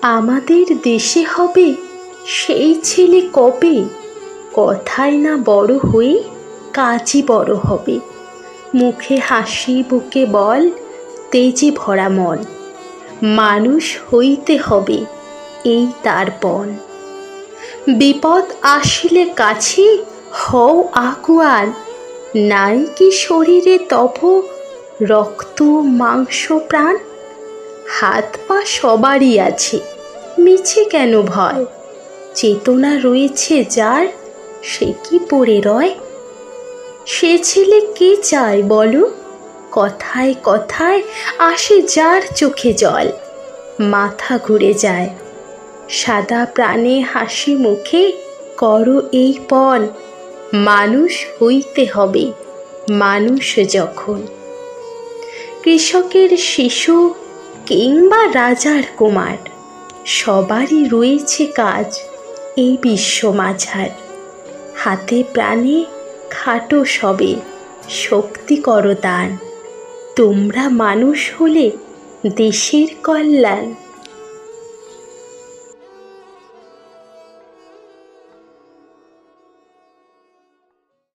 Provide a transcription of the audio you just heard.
আমাদের দেশে হবে সেই ছেলে কবে, কথায় না বড় হয়ে কাজই বড় হবে। মুখে হাসি বুকে বল, তেজে ভরা মন, মানুষ হইতে হবে এই তার পণ। বিপদ আসিলে কাছে হও আগুয়ান, নাই কি শরীরে তব রক্ত মাংস প্রাণ। হাত পা সবারই আছে, মিছে কেন ভয়, চেতনা রয়েছে যার সে কি পড়ে রয়। সে ছেলে কে চায় বলো, কথায় কথায় আসে যার চোখে জল, মাথা ঘুরে যায়। সাদা প্রাণে হাসি মুখে করো এই পণ, মানুষ হইতে হবে মানুষ যখন। কৃষকের শিশু কিংবা রাজার কুমার, সবারই রয়েছে কাজ এই বিশ্ব মাঝার। হাতে প্রাণে খাটো সবে, শক্তি করো দান, তোমরা মানুষ হলে দেশের কল্যাণ।